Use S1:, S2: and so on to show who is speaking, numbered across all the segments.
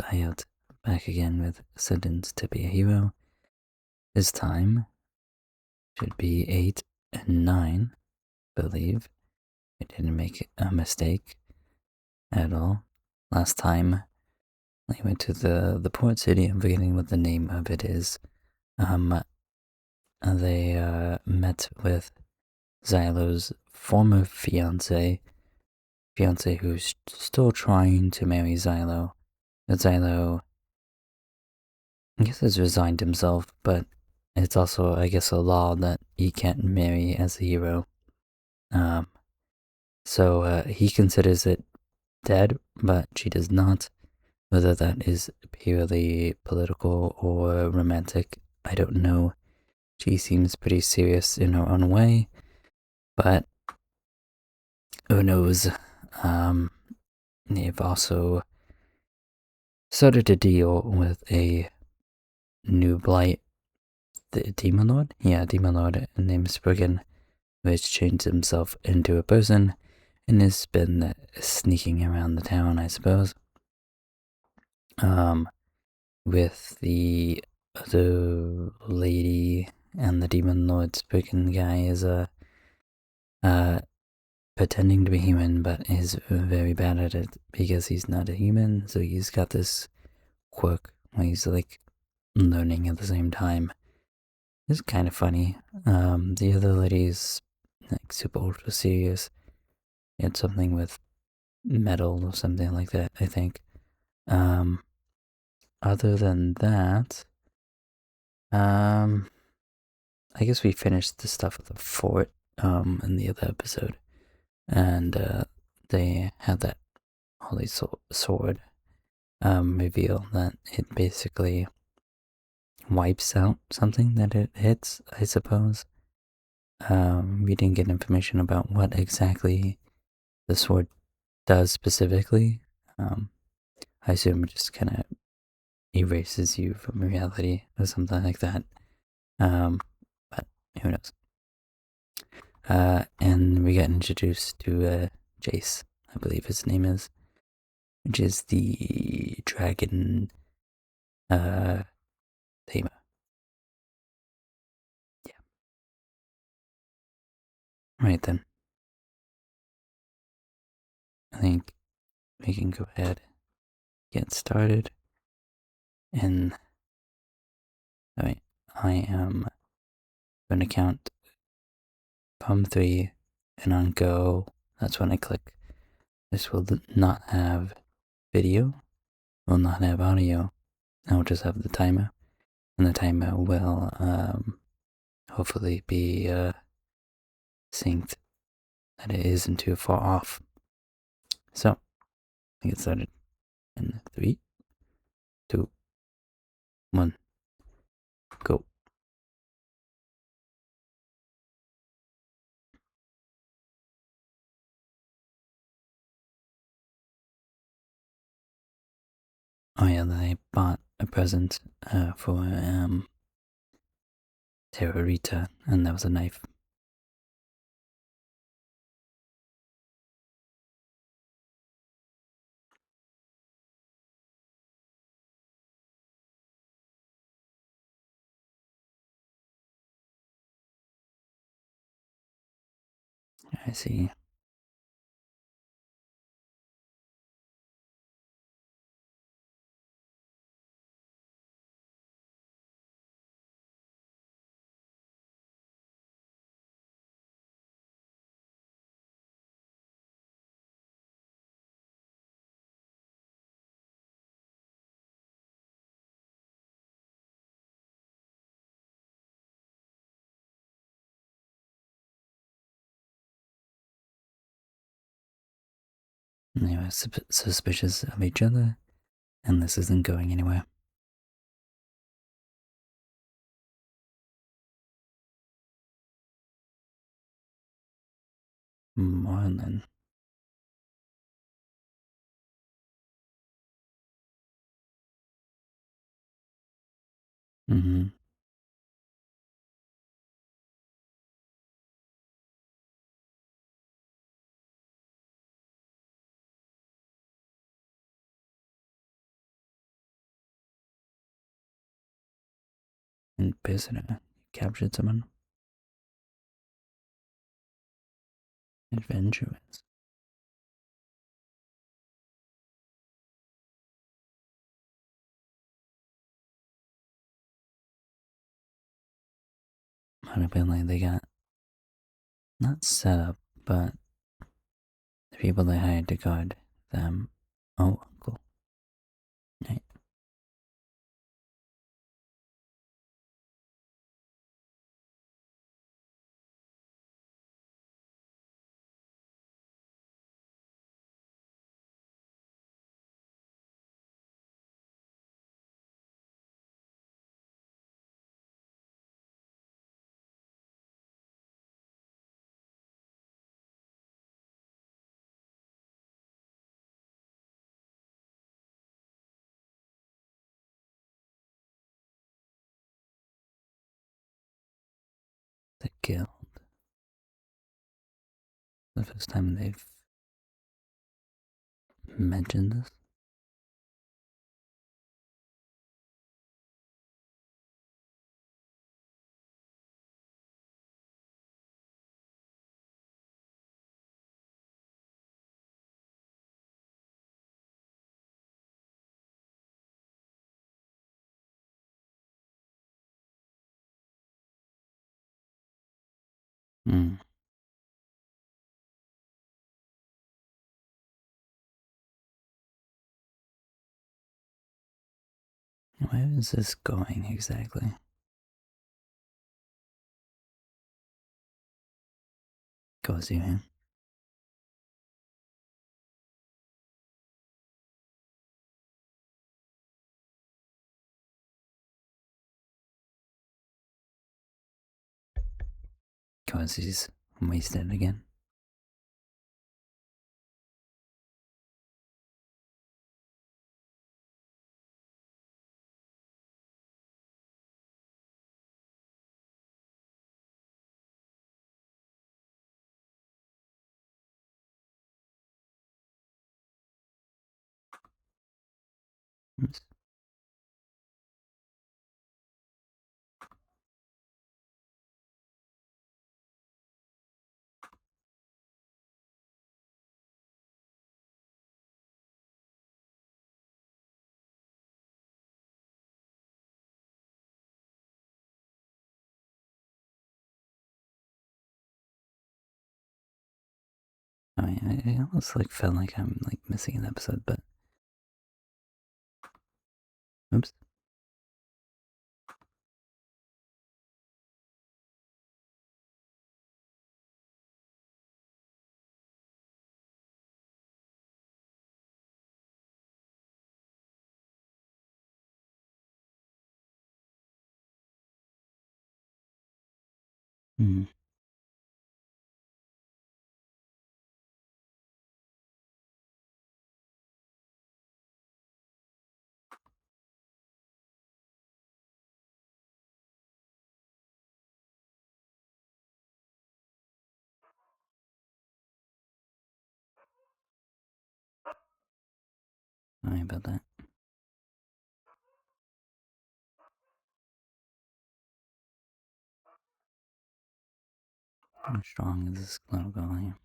S1: Ayot back again with Sentenced to be a Hero. This time should be 8 and 9, I believe. I didn't make a mistake at all. Last time I went to the port city, I'm forgetting what the name of it is. They met with Xylo's former fiance who's still trying to marry Xylo. But Xylo, I guess, has resigned himself, but it's also, I guess, a law that he can't marry as a hero. So he considers it dead, but she does not. Whether that is purely political or romantic, I don't know. She seems pretty serious in her own way, but who knows? They've also started to deal with a new blight, the Demon Lord? Yeah, Demon Lord named Spriggan, who has changed himself into a person and has been sneaking around the town, I suppose. With the other lady and the Demon Lord Spriggan guy is pretending to be human, but is very bad at it because he's not a human. So he's got this quirk where he's like learning at the same time. It's kind of funny. The other lady's like super ultra serious. It's something with metal or something like that, I think. Other than that, I guess we finished the stuff at the fort in the other episode, and they had that holy sword reveal that it basically wipes out something that it hits, I suppose. We didn't get information about what exactly the sword does specifically. I assume it just kind of erases you from reality or something like that. But who knows? And we got introduced to Jace, I believe his name is, which is the dragon tamer. Yeah. Right then. I think we can go ahead, get started, and alright, I am going to count from 3, and on go, that's when I click. This will not have video, will not have audio. I'll just have the timer, and the timer will hopefully be synced that it isn't too far off. So, I get started in 3, 2, 1, go. Oh yeah, then I bought a present for Terrorita, and that was a knife. I see. They were suspicious of each other, and this isn't going anywhere. Marlin. Mm-hmm. And prisoner captured someone. Adventurous. Apparently they got not set up, but the people they hired to guard them. Oh, cool. Right. The guild. The first time they've mentioned this. Hmm. Where is this going exactly? Goes here. Cause he's wasted again. Oops. I mean, I almost like felt like I'm like missing an episode, but oops. Hmm. Sorry about that. How strong is this little girl here?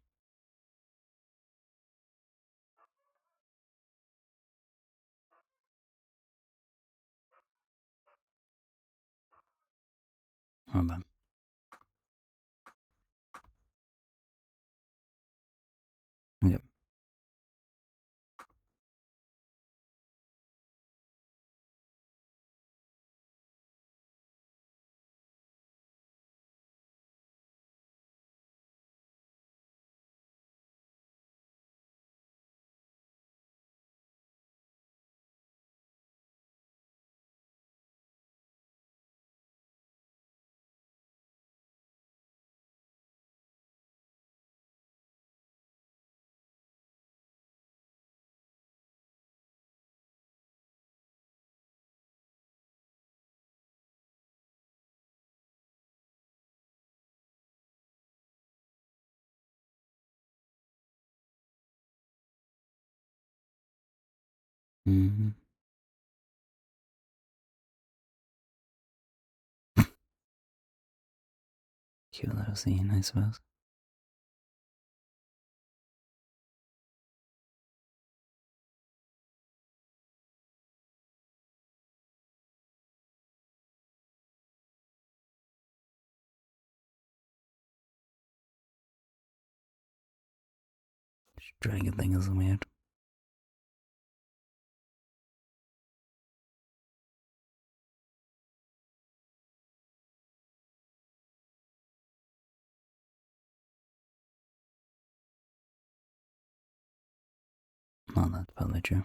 S1: Hold on. Yep. Mm-hmm. Cute little scene, I suppose. This dragon thing is weird. Well, that's probably true.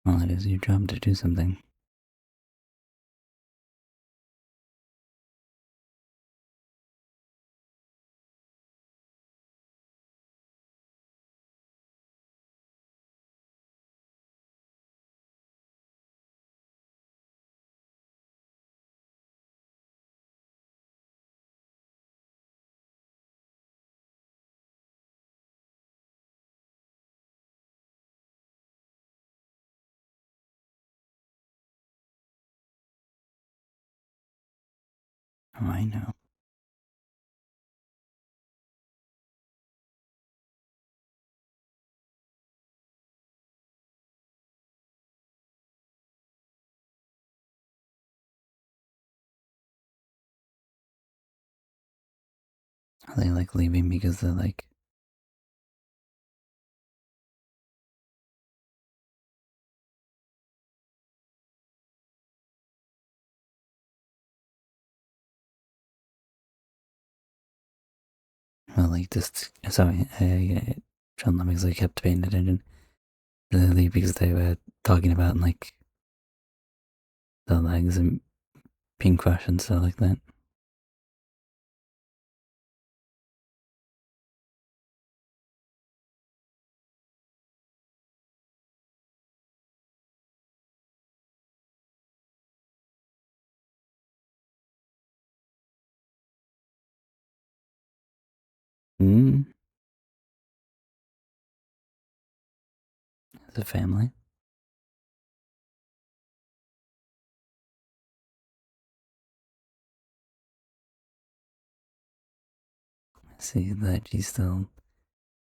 S1: Well, it is your job to do something. Oh, I know. Are they like leaving because they're like well, like just sorry, John Lemmings like kept paying attention. Did they leave because they were talking about like the legs and pink crush and stuff like that? Hmm. As a family. I see that she's still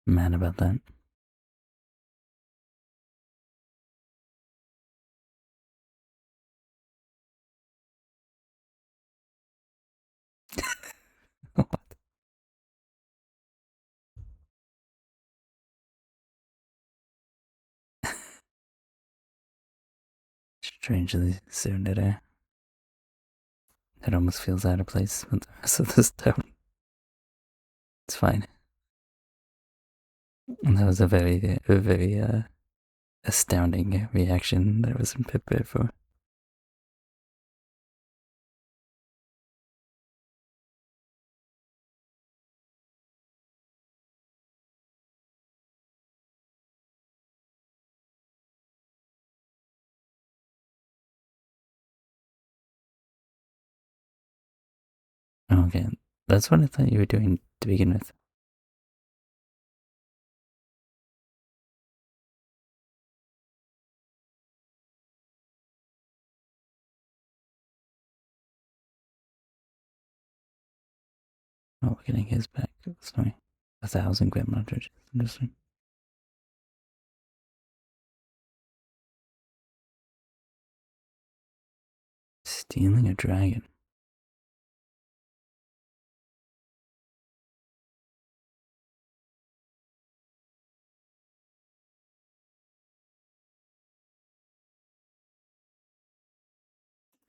S1: mad about that. Strangely soon at her. It almost feels out of place with the rest of this town. It's fine. And that was a very astounding reaction that I wasn't prepared for. Okay, that's what I thought you were doing to begin with. Oh, we're getting his back. Sorry. 1,000 grandma churches. Interesting. Stealing a dragon.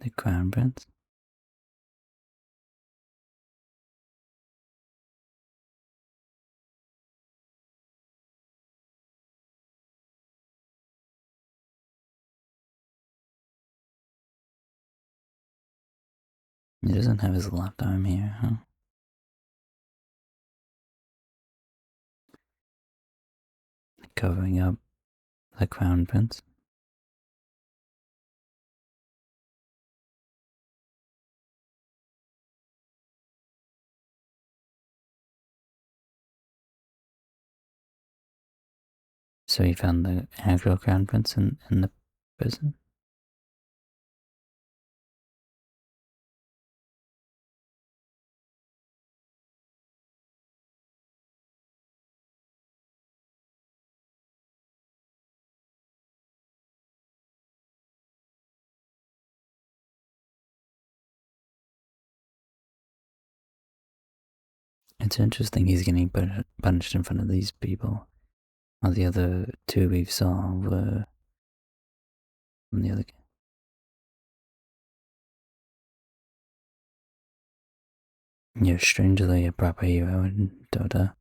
S1: The crown prince. He doesn't have his left arm here, huh? Covering up the crown prince. So he found the actual crown prince in the prison? It's interesting he's getting punished in front of these people, while the other two we saw were from the other game. You're strangely a proper hero in Dota.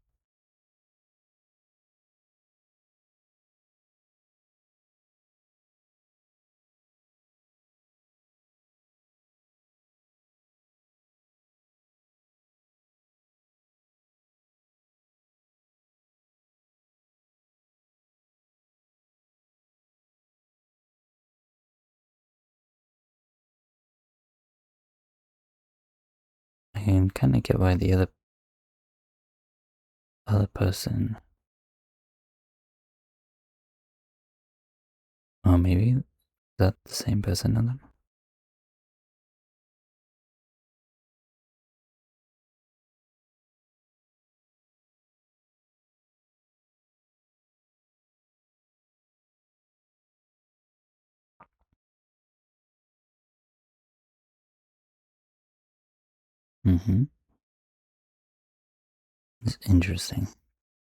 S1: I can kind of get why the other person, or maybe that the same person on them. Mm-hmm. It's interesting.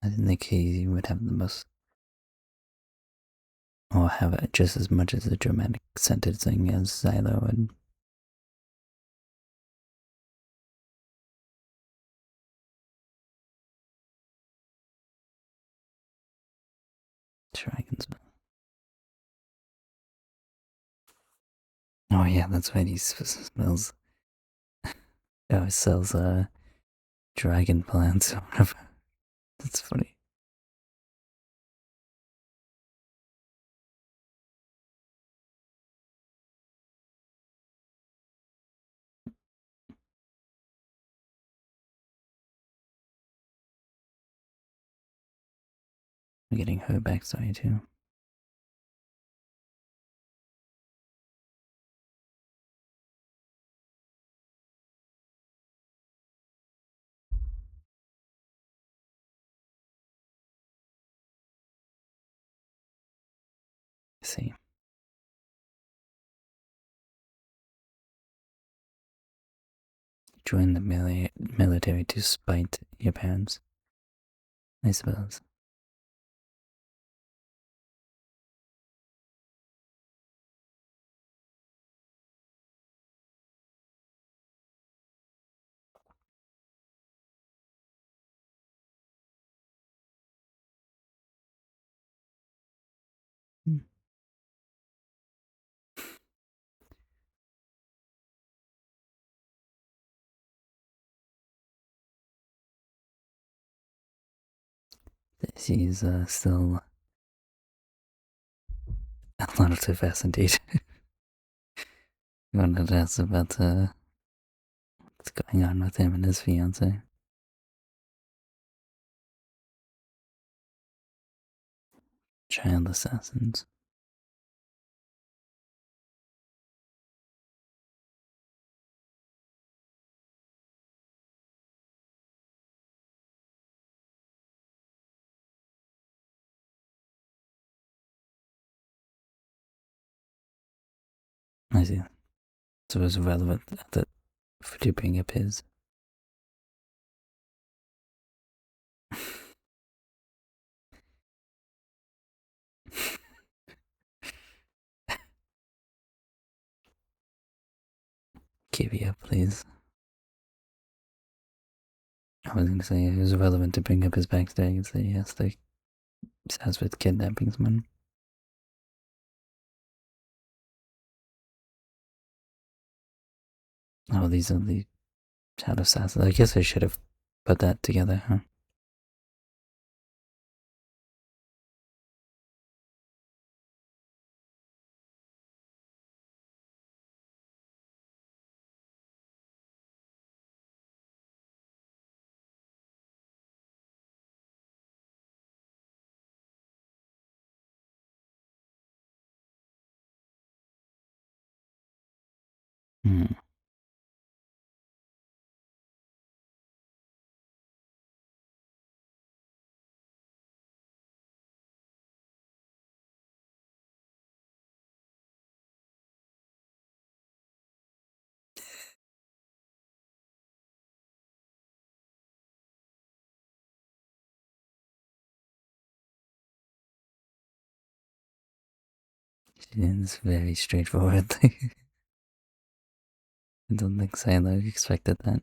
S1: I didn't think he would have the most, or have it just as much as the dramatic sentencing as Xylo and Dragons. Oh yeah, that's right. He smells. Oh, he sells dragon plants or whatever. That's funny. I'm getting her backstory too. I see. Join the military to spite your parents, I suppose. Hmm. She's still a little too fascinated. You wanted to ask about what's going on with him and his fiance. Child assassins. I see. So it's relevant that for to bring up his. Keep it up, please. I was gonna say it was relevant to bring up his backstory and say yes, like sounds with kidnapping someone. Oh, these are the child assassins. I guess I should have put that together, huh? Hmm. It's very straightforward. I don't think Psylocke expected that.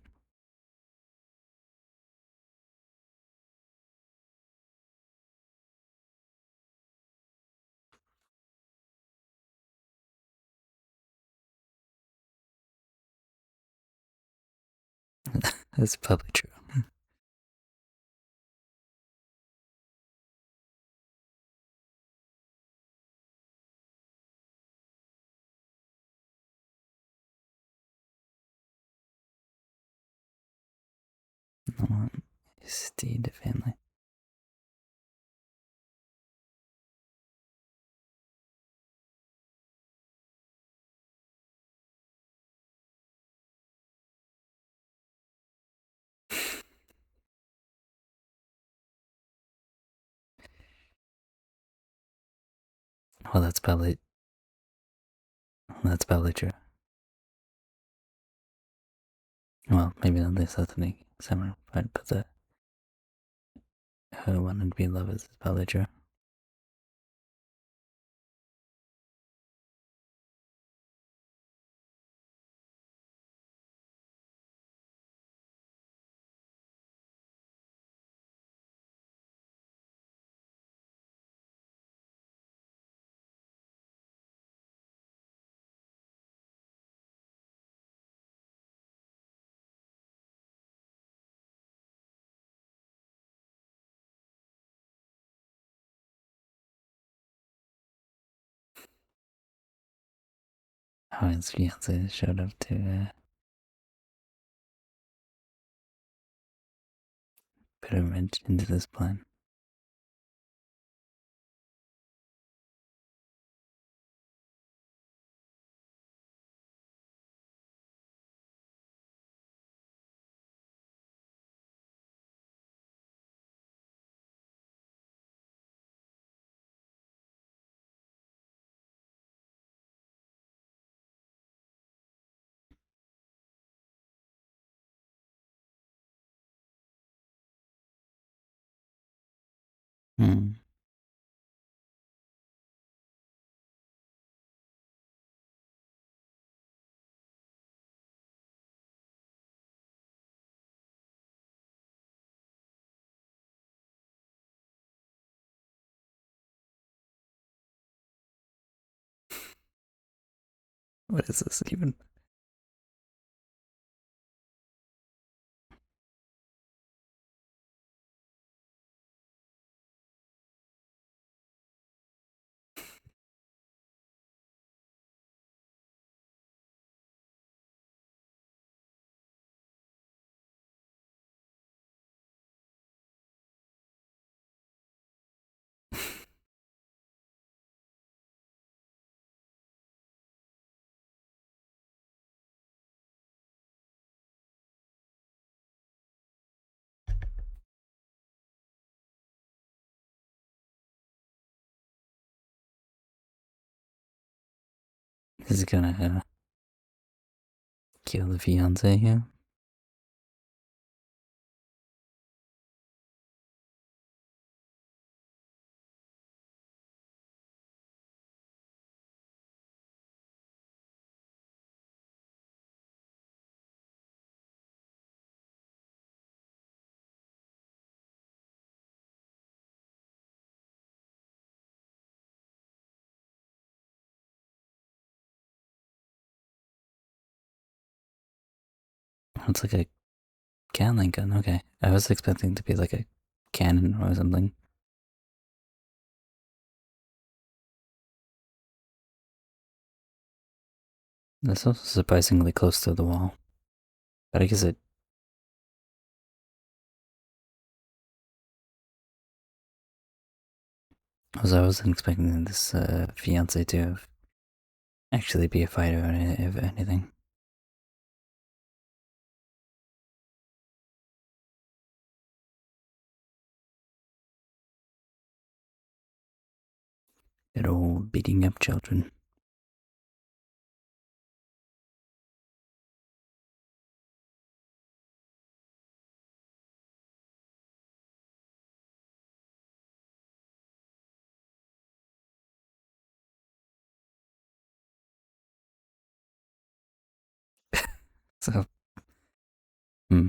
S1: That's probably true. No, Steed family. Well, that's probably true. Well, maybe not this ethnic summer part, but the who wanted to be loved is probably true. How his fiance showed up to put a wrench into this plan. Hmm. What is this even? Is he gonna kill the fiance here? It's like a Gatling gun. Okay, I was expecting to be like a cannon or something. That's also surprisingly close to the wall. But I guess it. I wasn't expecting this fiance to actually be a fighter or if anything. Good old beating up children. So, hmm.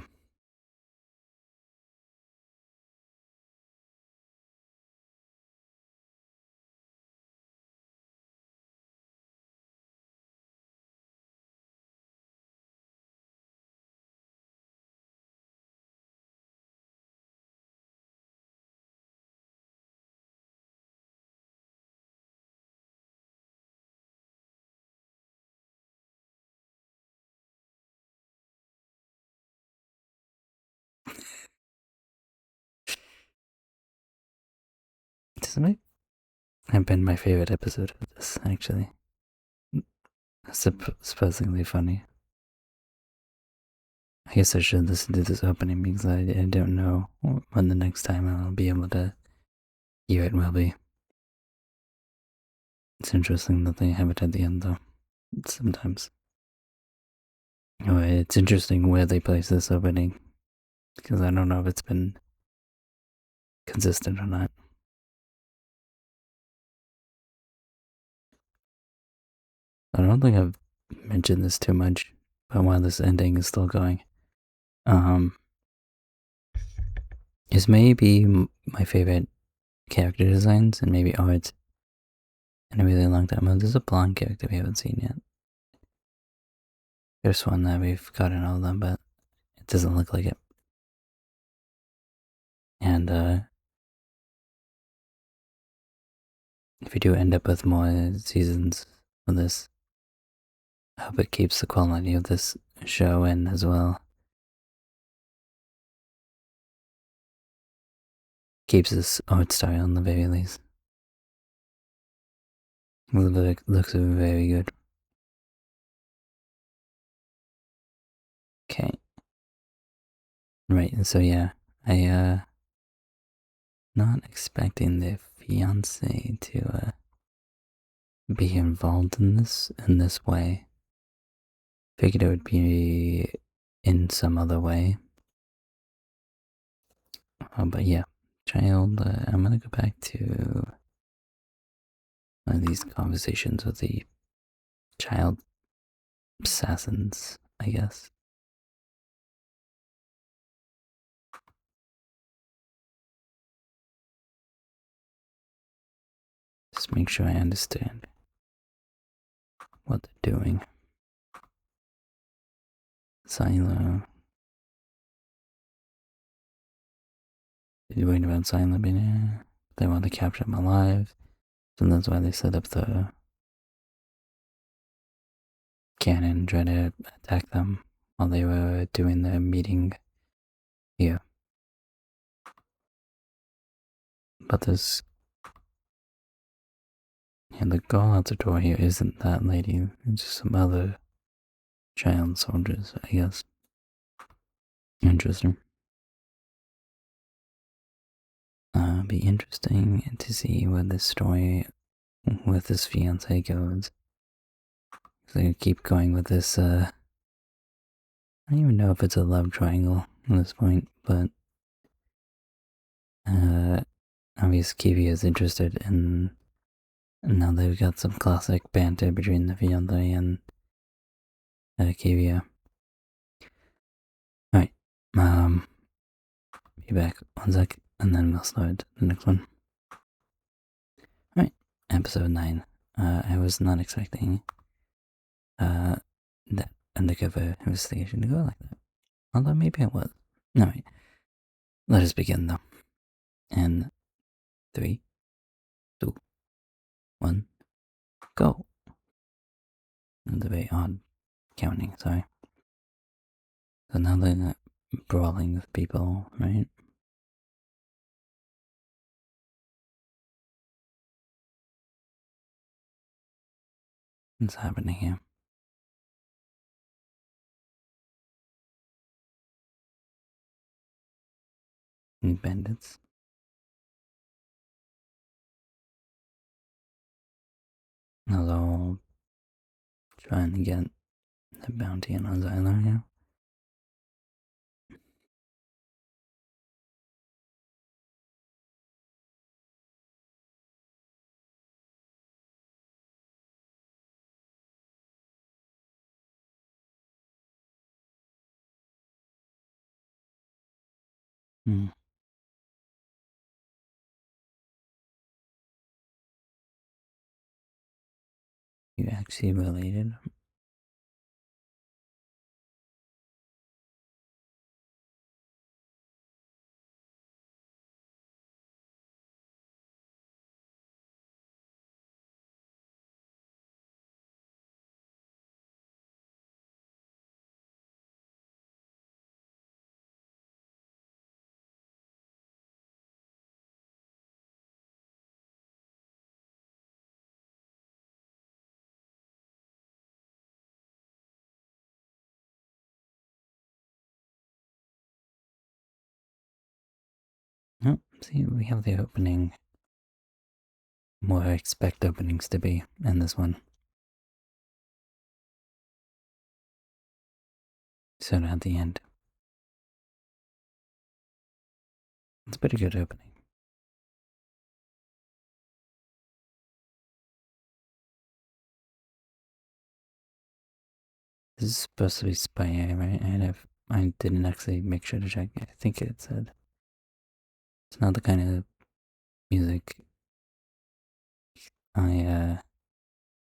S1: This might have been my favorite episode of this, actually. Surprisingly funny. I guess I should listen to this opening because I don't know when the next time I'll be able to hear it will be. It's interesting that they have it at the end, though, sometimes. Oh, it's interesting where they place this opening because I don't know if it's been consistent or not. I don't think I've mentioned this too much, but while this ending is still going, um, is maybe my favorite character designs and maybe art in a really long time. Well, there's a blonde character we haven't seen yet. There's one that we've gotten all of them, but it doesn't look like it. And if we do end up with more seasons of this, I hope it keeps the quality of this show in as well. Keeps this art style in the very least. It looks very good. Okay. Right, so yeah, I not expecting the fiance to be involved in this way. Figured it would be in some other way. But yeah, child, I'm gonna go back to these conversations with the child assassins, I guess. Just make sure I understand what they're doing. Silo. They're worried about Silo being here. They want to capture him alive. So that's why they set up the cannon and try to attack them while they were doing the meeting here. But this, yeah, the girl out the door here isn't that lady. It's just some other child soldiers, I guess. Interesting. Be interesting to see where this story with this fiance goes. So they keep going with this, I don't even know if it's a love triangle at this point, but obviously Kiwi is interested in, now they've got some classic banter between the fiance and Kiwi. Alright, be back one sec, and then we'll start the next one. Alright, episode 9. I was not expecting that undercover investigation to go like that. Although maybe it was. Alright, let us begin though. In 3, 2, 1, go. That's a very odd counting, sorry. So now they're not brawling with people, right? What's happening here? Bandits. Although trying to get the bounty on Zyler here. Hmm. You actually related? Oh, see, we have the opening where I expect openings to be in this one. So at the end. It's a pretty good opening. This is supposed to be Spy A, right? I didn't actually make sure to check. I think it said. It's not the kind of music I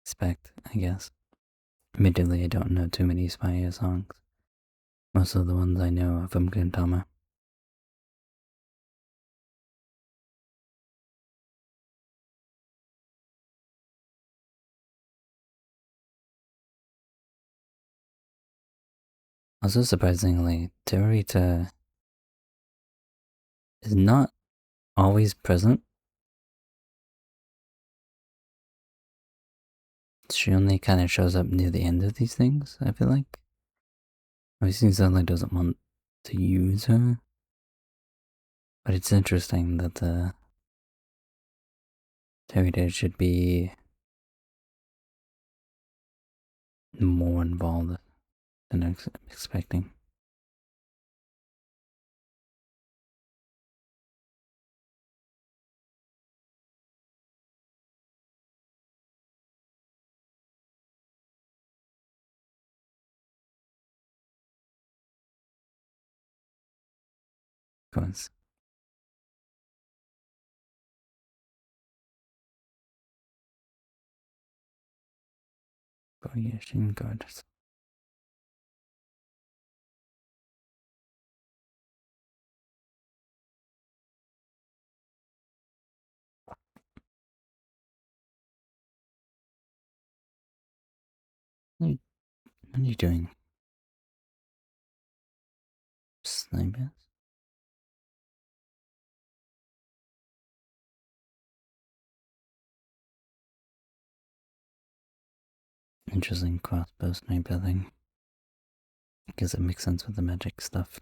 S1: expect, I guess. Admittedly, I don't know too many Spy A songs. Most of the ones I know are from Gintama. Also, surprisingly, Terita is not always present. She only kind of shows up near the end of these things, I feel like. It seems like doesn't want to use her. But it's interesting that Terita should be more involved than I was expecting. Because variation cards. What are you doing? Snipers? Interesting crossbow sniper thing. Because it makes sense with the magic stuff.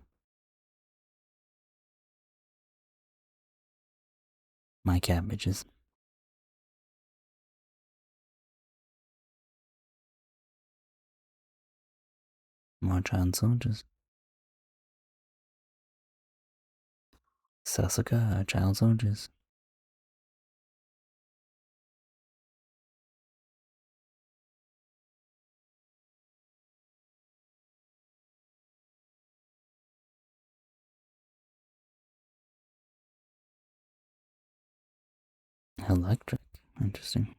S1: My cabbages. More child soldiers. Sasuka, child soldiers. Electric. Interesting.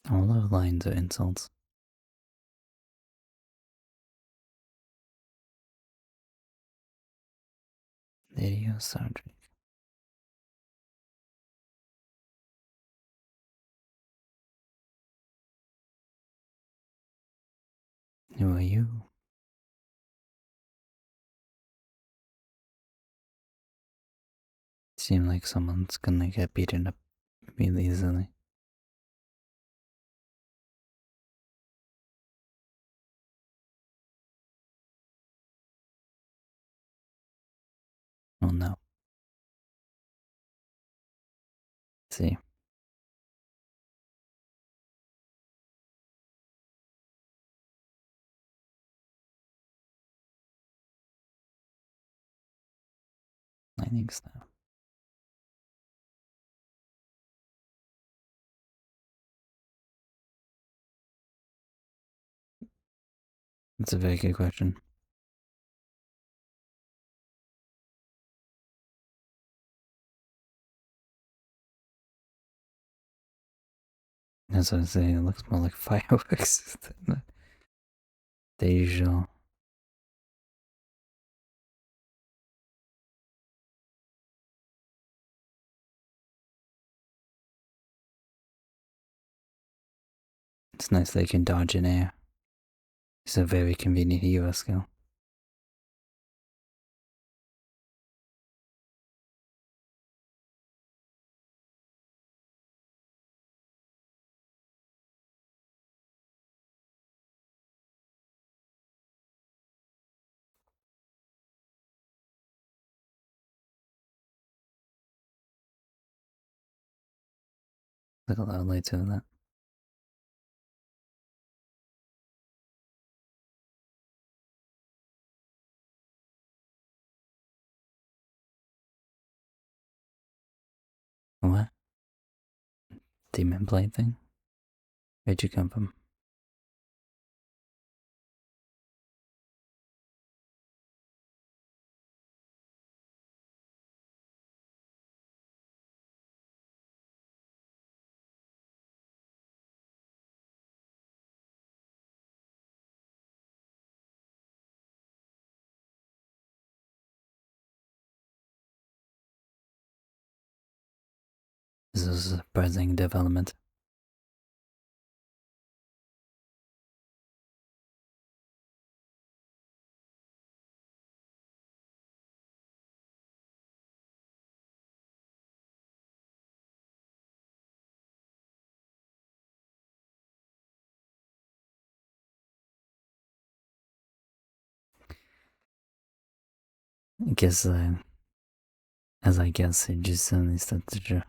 S1: All the lines are insults. Video sergeant. Who are you? Seem like someone's gonna get beaten up really easily. Oh no. See. Lightning staff. That's a very good question. As I was saying, it looks more like fireworks than the usual. It's nice they can dodge in air. It's a very convenient hero skill. Look a lot of lights in that. What? Demon blade thing? Where'd you come from? This is a surprising development. I guess, as I guess, it just suddenly starts to draw.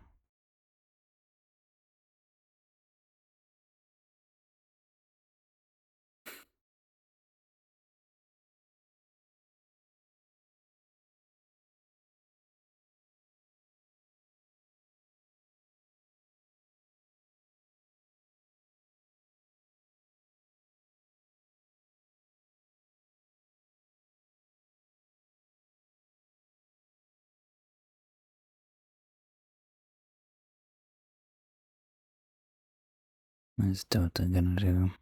S1: What's Dota gonna do?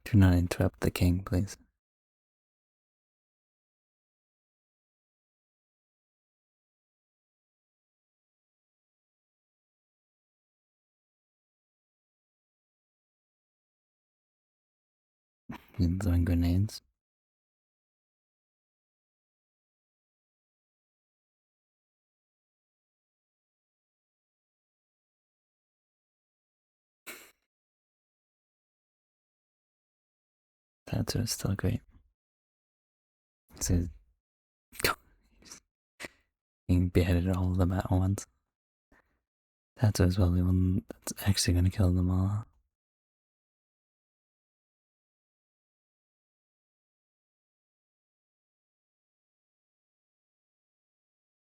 S1: Do not interrupt the king, please. He's throwing grenades. That's still great. So being beheaded all of them at once. That's probably one that's actually gonna kill them all.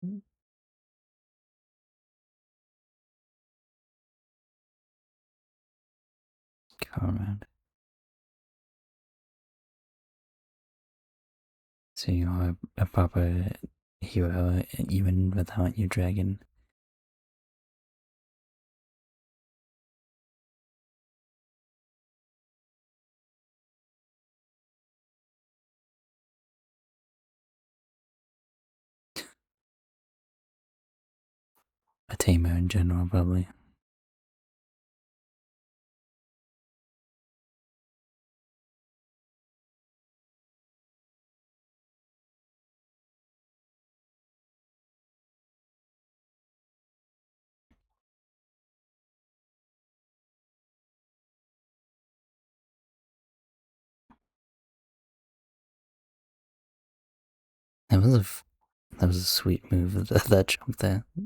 S1: Go around. So you are a proper hero even without your dragon. A tamer in general, probably. That was a sweet move. That jump there. I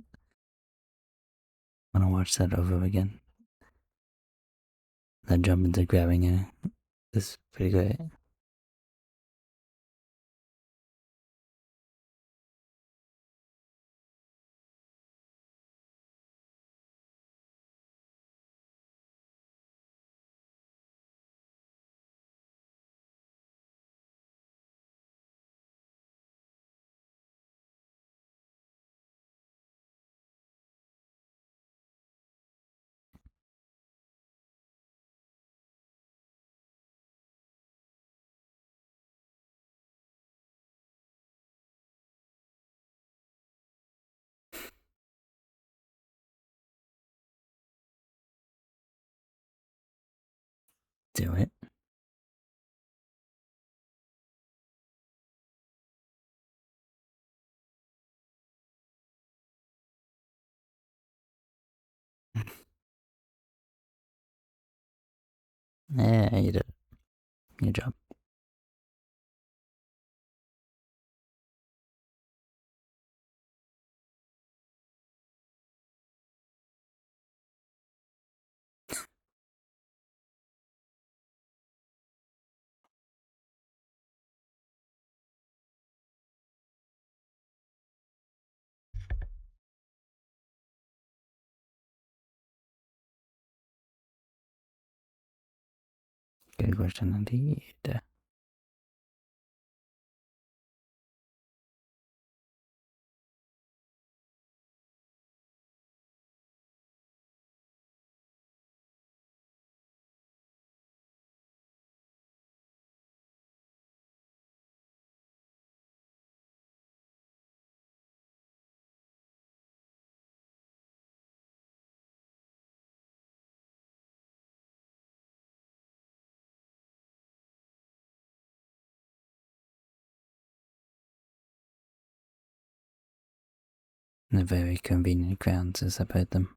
S1: want to watch that over again. That jump into grabbing her is pretty great. Do it. Yeah, you did it. Good job. Good question indeed. The very convenient ground to separate them.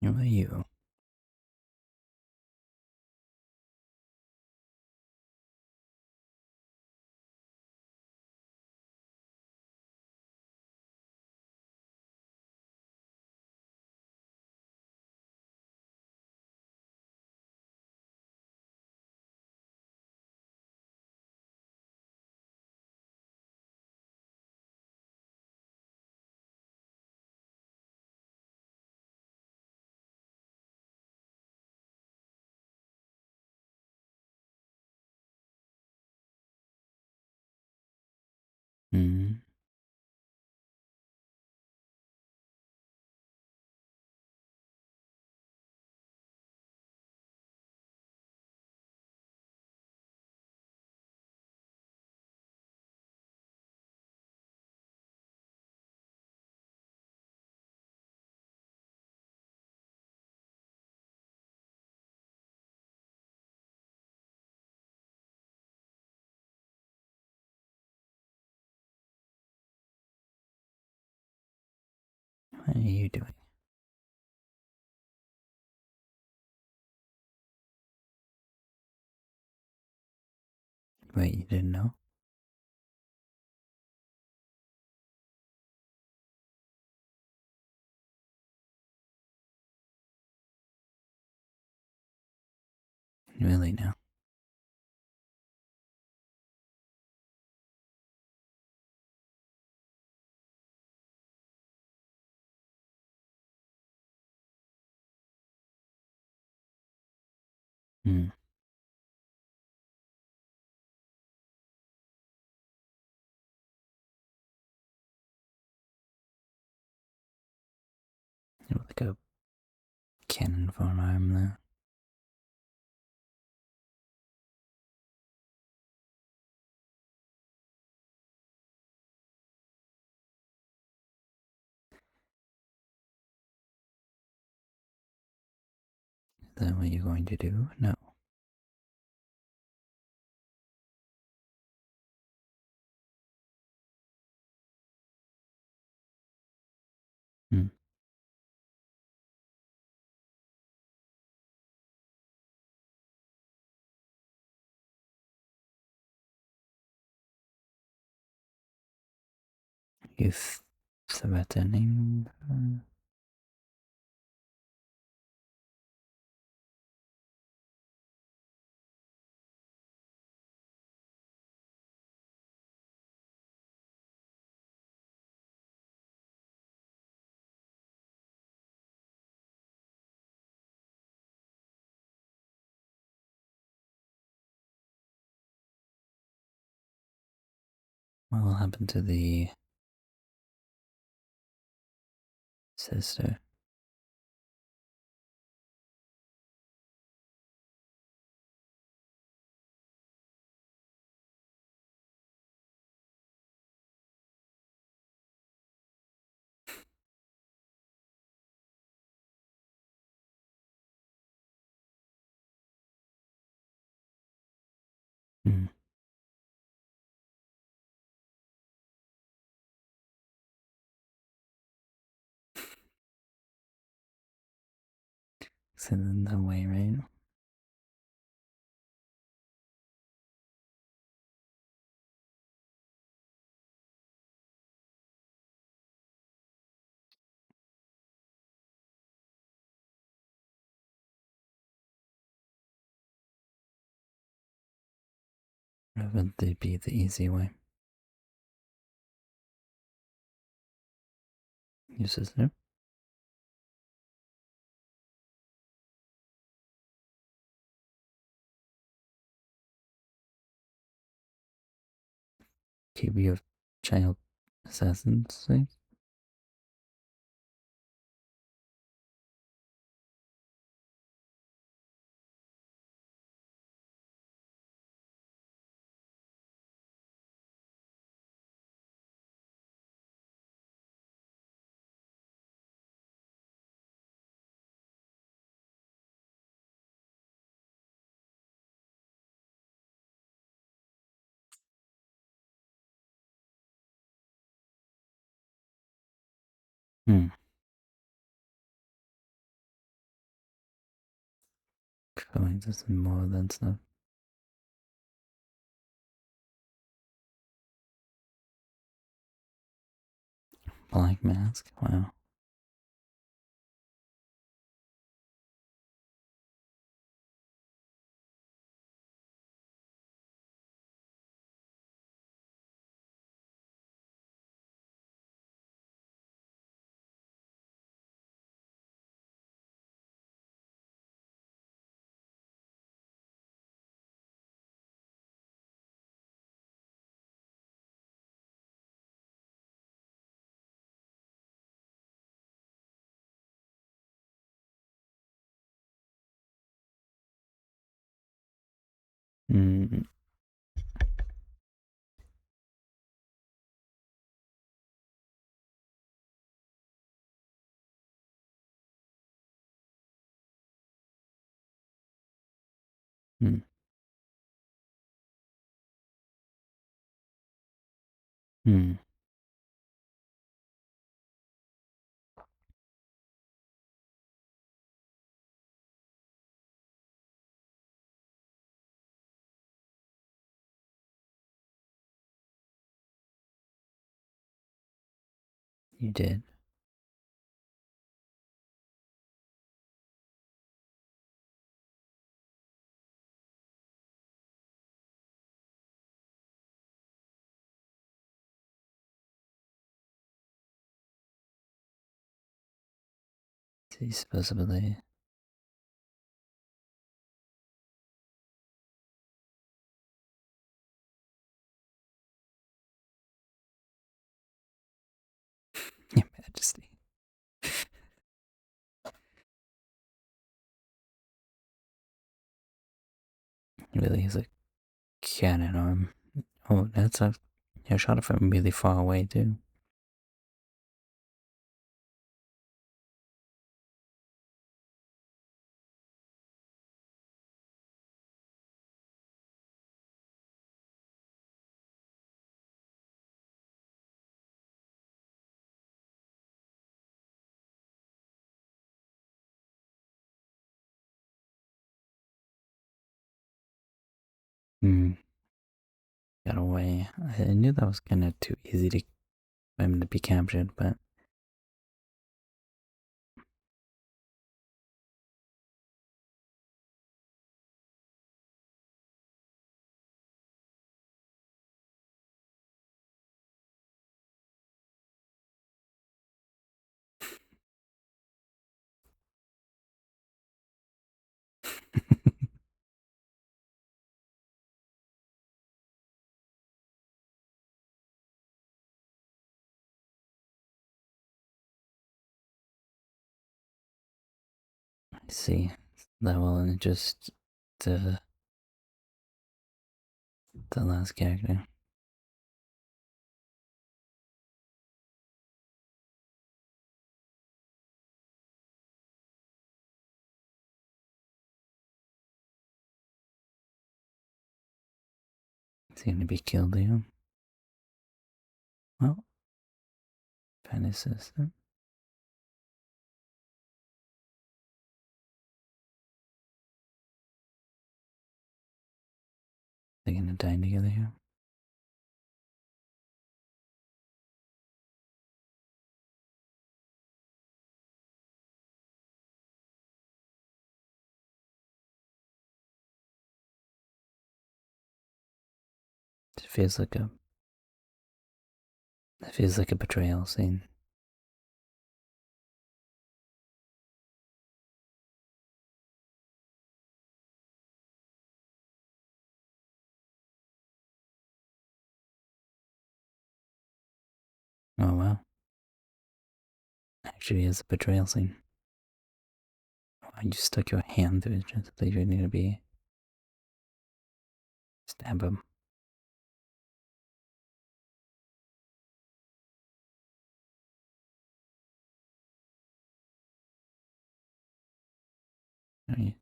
S1: How about you? Hmm. What are you doing? Wait, you didn't know? Really now? Hmm. You have like a cannon for an arm there. that what you're going to do? No. Hmm. You threatening her? What will happen to the sister? Hmm. Is it in that way, right? Or would they be the easy way? Your sister? Keep your child assassins safe? Hmm. Going to some more than stuff. Black mask? Wow. Hmm. Hmm. Hmm. You did. So you supposedly. Your Majesty. Really is a cannon arm. Oh, that's a. You shot it from really far away, too. got away. I knew that was kind of too easy for him to be captured, but I see. That will just the last character. Is he gonna be killed here? Well, find his sister. They're gonna die together here. It feels like a betrayal scene. Oh wow. Actually, it's a betrayal scene. Why you stuck your hand through his chest? I thought you were gonna be stab him. Are you?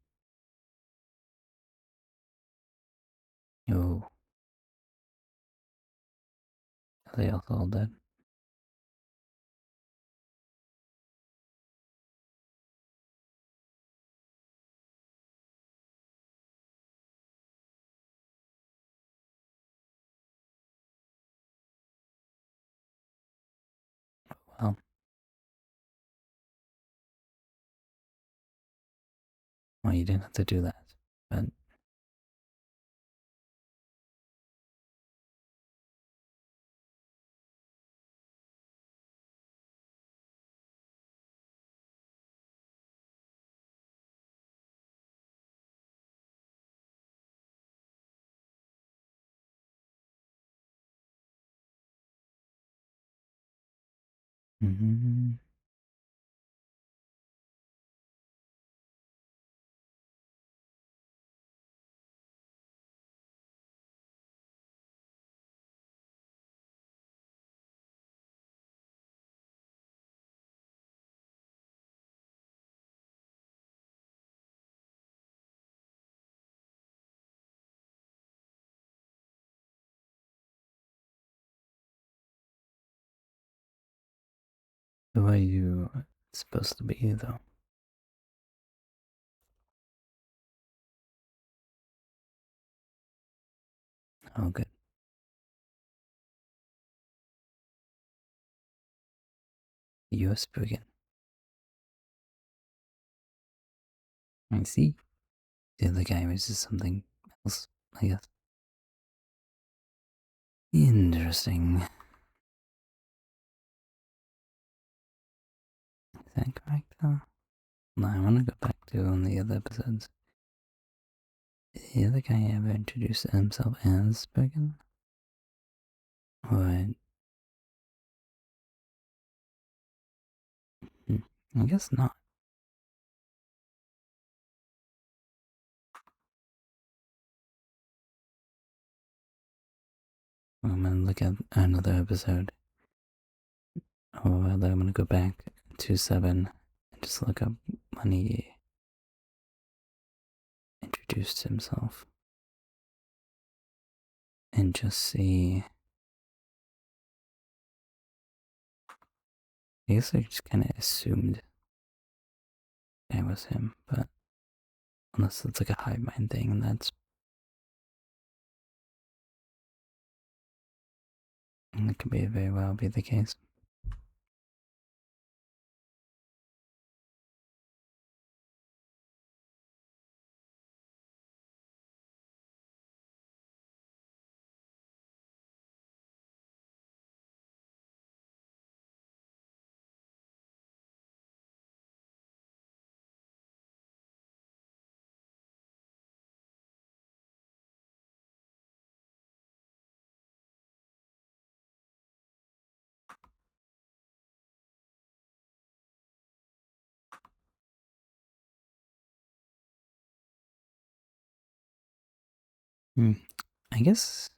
S1: Oh, are they also all dead? Well, you didn't have to do that, but mm-hmm. Who are you supposed to be, though? Oh, good. You're spriggan. I see. The other guy was just something else, I guess. Interesting. Is that correct, though? No, I want to go back to one of the other episodes. Did the other guy ever introduce himself as spriggan? Or, I guess not. I'm gonna look at another episode. Or rather, I'm gonna go back to 7 and just look up when he introduced himself. And just see. I guess I just kind of assumed it was him, but unless it's like a hive mind thing, and that's And it could be very well be the case. Hmm. I guess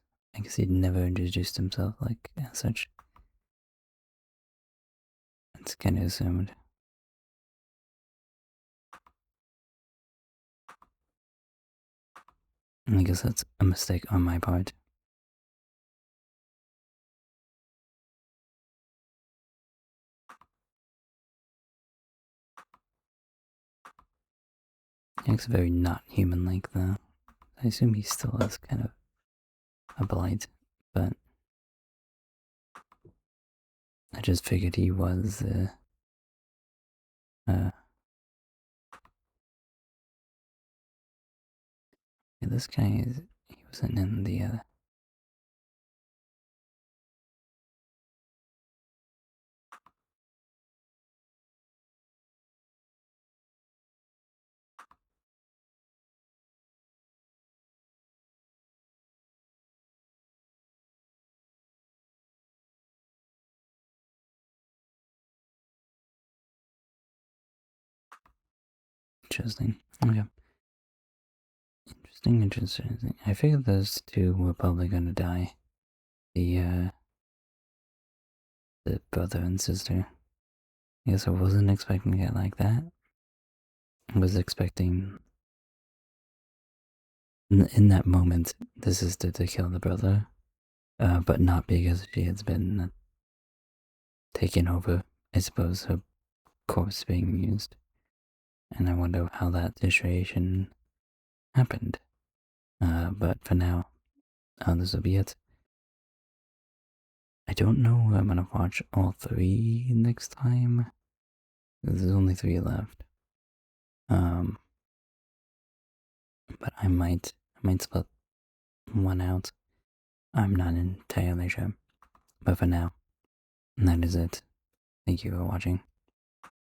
S1: he'd never introduced himself like as such. It's kind of assumed. And I guess that's a mistake on my part. He looks very not human-like though. I assume he still has kind of a blight, but I just figured he was yeah, this guy is, he wasn't in the interesting. Okay. Interesting. I figured those two were probably gonna die. The brother and sister. I guess I wasn't expecting it like that. I was expecting in that moment the sister to kill the brother, but not because she has been taken over. I suppose her corpse being used, and I wonder how that situation happened. But for now, this will be it. I don't know who I'm gonna watch all three next time. There's only three left. Um, but I might split one out. I'm not entirely sure. But for now, that is it. Thank you for watching.